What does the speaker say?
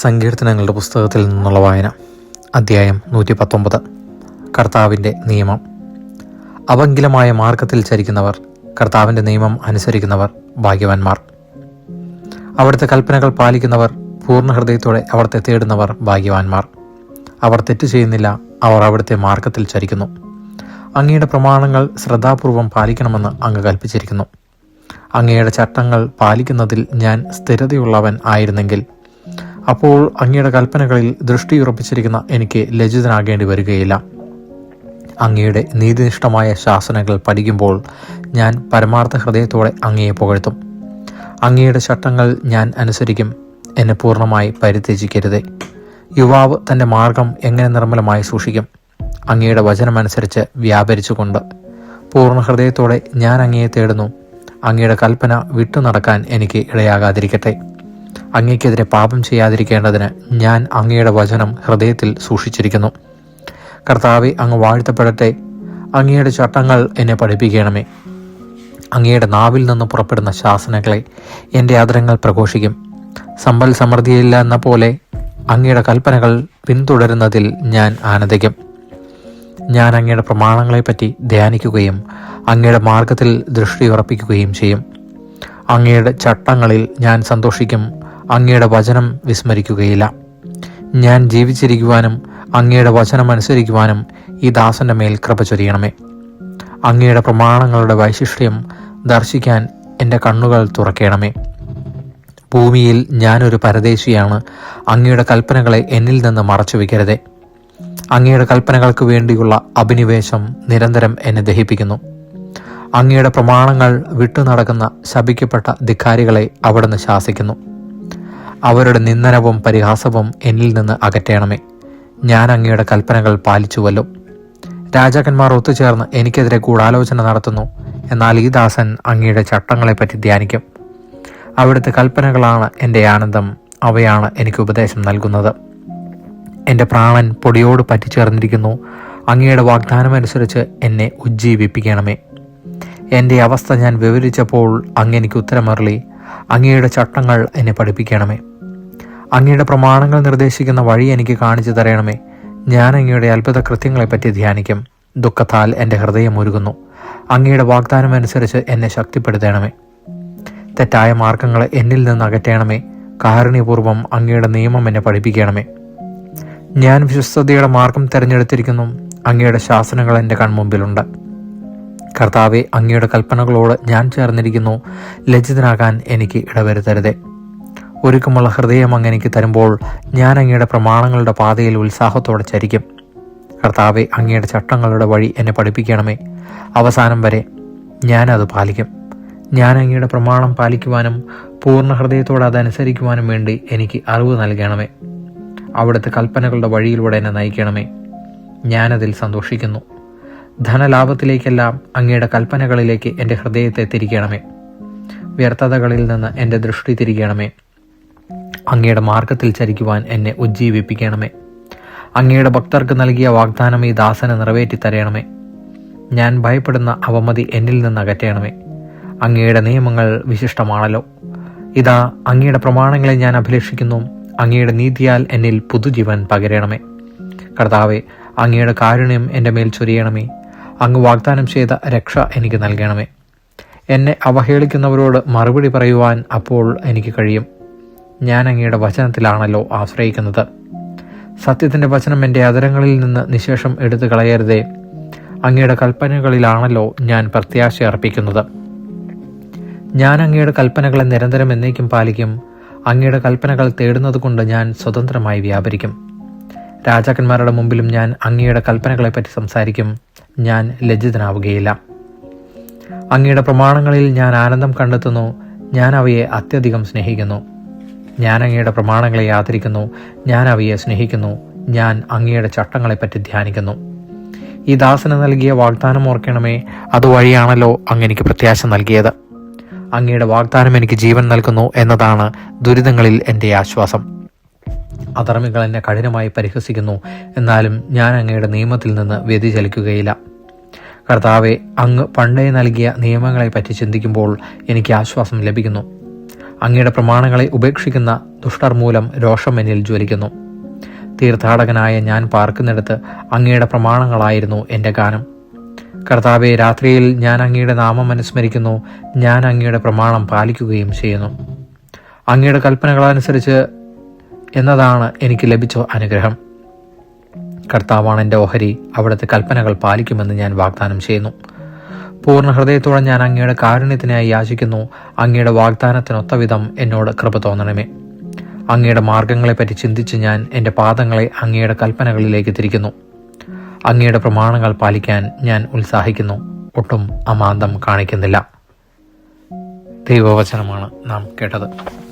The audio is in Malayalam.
സങ്കീർത്തനങ്ങളുടെ പുസ്തകത്തിൽ നിന്നുള്ള വായന. അധ്യായം 119. കർത്താവിൻ്റെ നിയമം. അവങ്കിലമായ മാർഗത്തിൽ ചരിക്കുന്നവർ, കർത്താവിൻ്റെ നിയമം അനുസരിക്കുന്നവർ ഭാഗ്യവാന്മാർ. അവിടുത്തെ കൽപ്പനകൾ പാലിക്കുന്നവർ, പൂർണ്ണ ഹൃദയത്തോടെ അവിടുത്തെ തേടുന്നവർ ഭാഗ്യവാന്മാർ. അവർ തെറ്റു ചെയ്യുന്നില്ല, അവർ അവിടുത്തെ മാർഗത്തിൽ ചരിക്കുന്നു. അങ്ങയുടെ പ്രമാണങ്ങൾ ശ്രദ്ധാപൂർവം പാലിക്കണമെന്ന് അങ്ങ് കൽപ്പിച്ചിരിക്കുന്നു. അങ്ങയുടെ ചട്ടങ്ങൾ പാലിക്കുന്നതിൽ ഞാൻ സ്ഥിരതയുള്ളവൻ ആയിരുന്നെങ്കിൽ, അപ്പോൾ അങ്ങയുടെ കൽപ്പനകളിൽ ദൃഷ്ടിയുറപ്പിച്ചിരിക്കുന്ന എനിക്ക് ലജ്ജിതനാകേണ്ടി വരികയില്ല. അങ്ങയുടെ നീതിനിഷ്ഠമായ ശാസനകൾ പഠിക്കുമ്പോൾ ഞാൻ പരമാർത്ഥ ഹൃദയത്തോടെ അങ്ങയെ പുകഴ്ത്തും. അങ്ങയുടെ ചട്ടങ്ങൾ ഞാൻ അനുസരിക്കും, എന്നെ പൂർണ്ണമായി പരിത്യജിക്കരുതേ. യുവാവ് തൻ്റെ മാർഗം എങ്ങനെ നിർമ്മലമായി സൂക്ഷിക്കും? അങ്ങയുടെ വചനമനുസരിച്ച് വ്യാപരിച്ചുകൊണ്ട്. പൂർണ്ണ ഹൃദയത്തോടെ ഞാൻ അങ്ങയെ തേടുന്നു. അങ്ങയുടെ കൽപ്പന വിട്ടു നടക്കാൻ എനിക്ക് ഇടയാകാതിരിക്കട്ടെ. അങ്ങയ്ക്കെതിരെ പാപം ചെയ്യാതിരിക്കേണ്ടതിന് ഞാൻ അങ്ങയുടെ വചനം ഹൃദയത്തിൽ സൂക്ഷിച്ചിരിക്കുന്നു. കർത്താവെ, അങ്ങ് വാഴ്ത്തപ്പെടട്ടെ. അങ്ങയുടെ ചട്ടങ്ങൾ എന്നെ പഠിപ്പിക്കണമേ. അങ്ങയുടെ നാവിൽ നിന്ന് പുറപ്പെടുന്ന ശാസനകളെ എൻ്റെ അധരങ്ങൾ പ്രഘോഷിക്കും. സമ്പൽ സമൃദ്ധിയില്ല എന്ന പോലെ അങ്ങയുടെ കൽപ്പനകൾ പിന്തുടരുന്നതിൽ ഞാൻ ആനന്ദിക്കും. ഞാൻ അങ്ങയുടെ പ്രമാണങ്ങളെപ്പറ്റി ധ്യാനിക്കുകയും അങ്ങയുടെ മാർഗത്തിൽ ദൃഷ്ടിയുറപ്പിക്കുകയും ചെയ്യും. അങ്ങയുടെ ചട്ടങ്ങളിൽ ഞാൻ സന്തോഷിക്കും, അങ്ങയുടെ വചനം വിസ്മരിക്കുകയില്ല. ഞാൻ ജീവിച്ചിരിക്കുവാനും അങ്ങയുടെ വചനം അനുസരിക്കുവാനും ഈ ദാസന്റെ മേൽ കൃപ ചൊരിയണമേ. അങ്ങയുടെ പ്രമാണങ്ങളുടെ വൈശിഷ്ട്യം ദർശിക്കാൻ എൻ്റെ കണ്ണുകൾ തുറക്കണമേ. ഭൂമിയിൽ ഞാനൊരു പരദേശിയാണ്. അങ്ങയുടെ കൽപ്പനകളെ എന്നിൽ നിന്ന് മറച്ചു വയ്ക്കരുതേ. അങ്ങയുടെ കൽപ്പനകൾക്ക് വേണ്ടിയുള്ള അഭിനിവേശം നിരന്തരം എന്നെ ദഹിപ്പിക്കുന്നു. അങ്ങയുടെ പ്രമാണങ്ങൾ വിട്ടു നടക്കുന്ന ശപിക്കപ്പെട്ട ധിക്കാരികളെ അവിടുന്ന് ശാസിക്കുന്നു. അവരുടെ നിന്ദനവും പരിഹാസവും എന്നിൽ നിന്ന് അകറ്റണമേ. ഞാൻ അങ്ങയുടെ കൽപ്പനകൾ പാലിച്ചുവല്ലോ. രാജാക്കന്മാർ ഒത്തുചേർന്ന് എനിക്കെതിരെ ഗൂഢാലോചന നടത്തുന്നു. എന്നാൽ ഈ ദാസൻ അങ്ങയുടെ ചട്ടങ്ങളെപ്പറ്റി ധ്യാനിക്കും. അവിടുത്തെ കൽപ്പനകളാണ് എൻ്റെ ആനന്ദം, അവയാണ് എനിക്ക് ഉപദേശം നൽകുന്നത്. എൻ്റെ പ്രാണൻ പൊടിയോട് പറ്റിച്ചേർന്നിരിക്കുന്നു. അങ്ങയുടെ വാഗ്ദാനമനുസരിച്ച് എന്നെ ഉജ്ജീവിപ്പിക്കണമേ. എൻ്റെ അവസ്ഥ ഞാൻ വിവരിച്ചപ്പോൾ അങ്ങ് എനിക്ക് ഉത്തരമരുളി. അങ്ങയുടെ ചട്ടങ്ങൾ എന്നെ പഠിപ്പിക്കണമേ. അങ്ങയുടെ പ്രമാണങ്ങൾ നിർദ്ദേശിക്കുന്ന വഴി എനിക്ക് കാണിച്ചു തരണമേ. ഞാൻ അങ്ങയുടെ അത്ഭുത കൃത്യങ്ങളെപ്പറ്റി ധ്യാനിക്കും. ദുഃഖത്താൽ എൻ്റെ ഹൃദയം ഉരുകുന്നു. അങ്ങയുടെ വാഗ്ദാനമനുസരിച്ച് എന്നെ ശക്തിപ്പെടുത്തണമേ. തെറ്റായ മാർഗങ്ങളെ എന്നിൽ നിന്ന് അകറ്റണമേ. കാരുണ്യപൂർവ്വം അങ്ങയുടെ നിയമം എന്നെ പഠിപ്പിക്കണമേ. ഞാൻ വിശ്വസ്തയുടെ മാർഗം തിരഞ്ഞെടുത്തിരിക്കുന്നു. അങ്ങയുടെ ശാസനകൾ എൻ്റെ കൺമുമ്പിലുണ്ട്. കർത്താവെ, അങ്ങയുടെ കൽപ്പനകളോട് ഞാൻ ചേർന്നിരിക്കുന്നു. ലജ്ജിതനാകാൻ എനിക്ക് ഇടവരുത്തരുതേ. ഒരുക്കമുള്ള ഹൃദയം അങ്ങ് എനിക്ക് തരുമ്പോൾ ഞാൻ അങ്ങയുടെ പ്രമാണങ്ങളുടെ പാതയിൽ ഉത്സാഹത്തോടെ ചരിക്കും. കർത്താവെ, അങ്ങയുടെ ചട്ടങ്ങളുടെ വഴി എന്നെ പഠിപ്പിക്കണമേ. അവസാനം വരെ ഞാനത് പാലിക്കും. ഞാൻ അങ്ങയുടെ പ്രമാണം പാലിക്കുവാനും പൂർണ്ണ ഹൃദയത്തോടെ അതനുസരിക്കുവാനും വേണ്ടി എനിക്ക് അറിവ് നൽകണമേ. അവിടുത്തെ കൽപ്പനകളുടെ വഴിയിലൂടെ എന്നെ നയിക്കണമേ. ഞാനതിൽ സന്തോഷിക്കുന്നു. ധനലാഭത്തിലേക്കെല്ലാം അങ്ങയുടെ കൽപ്പനകളിലേക്ക് എൻ്റെ ഹൃദയത്തെ തിരിക്കണമേ. വ്യർത്ഥതകളിൽ നിന്ന് എൻ്റെ ദൃഷ്ടി തിരിക്കണമേ. അങ്ങയുടെ മാർഗത്തിൽ ചരിക്കുവാൻ എന്നെ ഉജ്ജീവിപ്പിക്കണമേ. അങ്ങയുടെ ഭക്തർക്ക് നൽകിയ വാഗ്ദാനം ഈ ദാസന് നിറവേറ്റി തരണമേ. ഞാൻ ഭയപ്പെടുന്ന അവമതി എന്നിൽ നിന്ന് അകറ്റണമേ. അങ്ങയുടെ നിയമങ്ങൾ വിശിഷ്ടമാണല്ലോ. ഇതാ, അങ്ങയുടെ പ്രമാണങ്ങളെ ഞാൻ അഭിലഷിക്കുന്നു. അങ്ങയുടെ നീതിയാൽ എന്നിൽ പുതുജീവൻ പകരണമേ. കർത്താവെ, അങ്ങയുടെ കാരുണ്യം എൻ്റെ മേൽ ചൊരിയണമേ. അങ്ങ് വാഗ്ദാനം ചെയ്ത രക്ഷ എനിക്ക് നൽകണമേ. എന്നെ അവഹേളിക്കുന്നവരോട് മറുപടി പറയുവാൻ അപ്പോൾ എനിക്ക് കഴിയും. ഞാൻ അങ്ങയുടെ വചനത്തിലാണല്ലോ ആശ്രയിക്കുന്നത്. സത്യത്തിൻ്റെ വചനം എൻ്റെ അധരങ്ങളിൽ നിന്ന് നിശേഷം എടുത്തു കളയരുതേ. അങ്ങയുടെ കൽപ്പനകളിലാണല്ലോ ഞാൻ പ്രത്യാശ അർപ്പിക്കുന്നത്. ഞാൻ അങ്ങയുടെ കൽപ്പനകളെ നിരന്തരം എന്നേക്കും പാലിക്കും. അങ്ങയുടെ കൽപ്പനകൾ തേടുന്നത് കൊണ്ട് ഞാൻ സ്വതന്ത്രമായി വ്യാപരിക്കും. രാജാക്കന്മാരുടെ മുമ്പിലും ഞാൻ അങ്ങയുടെ കൽപ്പനകളെപ്പറ്റി സംസാരിക്കും. ഞാൻ ലജ്ജിതനാവുകയില്ല. അങ്ങയുടെ പ്രമാണങ്ങളിൽ ഞാൻ ആനന്ദം കണ്ടെത്തുന്നു. ഞാൻ അവയെ അത്യധികം സ്നേഹിക്കുന്നു. ഞാൻ അങ്ങയുടെ പ്രമാണങ്ങളെ ആദരിക്കുന്നു. ഞാൻ അവയെ സ്നേഹിക്കുന്നു. ഞാൻ അങ്ങയുടെ ചട്ടങ്ങളെപ്പറ്റി ധ്യാനിക്കുന്നു. ഈ ദാസന് നൽകിയ വാഗ്ദാനം ഓർക്കണമേ. അതുവഴിയാണല്ലോ അങ്ങ് എനിക്ക് പ്രത്യാശ നൽകിയത്. അങ്ങയുടെ വാഗ്ദാനം എനിക്ക് ജീവൻ നൽകുന്നു എന്നതാണ് ദുരിതങ്ങളിൽ എൻ്റെ ആശ്വാസം. അധർമ്മികൾ എന്നെ കഠിനമായി പരിഹസിക്കുന്നു. എന്നാലും ഞാൻ അങ്ങയുടെ നിയമത്തിൽ നിന്ന് വ്യതിചലിക്കുകയില്ല. കർത്താവെ, അങ്ങ് പണ്ടേ നൽകിയ നിയമങ്ങളെപ്പറ്റി ചിന്തിക്കുമ്പോൾ എനിക്ക് ആശ്വാസം ലഭിക്കുന്നു. അങ്ങയുടെ പ്രമാണങ്ങളെ ഉപേക്ഷിക്കുന്ന ദുഷ്ടർ മൂലം രോഷം എന്നിൽ ജ്വലിക്കുന്നു. തീർത്ഥാടകനായ ഞാൻ പാർക്കുന്നിടത്ത് അങ്ങയുടെ പ്രമാണങ്ങളായിരുന്നു എൻ്റെ ഗാനം. കർത്താവെ, രാത്രിയിൽ ഞാൻ അങ്ങയുടെ നാമം അനുസ്മരിക്കുന്നു. ഞാൻ അങ്ങയുടെ പ്രമാണം പാലിക്കുകയും ചെയ്യുന്നു. അങ്ങയുടെ കൽപ്പനകളനുസരിച്ച് എന്നതാണ് എനിക്ക് ലഭിച്ച അനുഗ്രഹം. കർത്താവാണ് എൻ്റെ ഓഹരി. അവിടുത്തെ കൽപ്പനകൾ പാലിക്കുമെന്ന് ഞാൻ വാഗ്ദാനം ചെയ്യുന്നു. പൂർണ്ണ ഹൃദയത്തോടെ ഞാൻ അങ്ങയുടെ കാരുണ്യത്തിനായി യാചിക്കുന്നു. അങ്ങയുടെ വാഗ്ദാനത്തിനൊത്ത വിധം എന്നോട് കൃപ തോന്നണമേ. അങ്ങയുടെ മാർഗങ്ങളെപ്പറ്റി ചിന്തിച്ച് ഞാൻ എൻ്റെ പാദങ്ങളെ അങ്ങയുടെ കൽപ്പനകളിലേക്ക് തിരിക്കുന്നു. അങ്ങയുടെ പ്രമാണങ്ങൾ പാലിക്കാൻ ഞാൻ ഉത്സാഹിക്കുന്നു. ഒട്ടും അമാന്തം കാണിക്കുന്നില്ല. ദൈവവചനമാണ് നാം കേട്ടത്.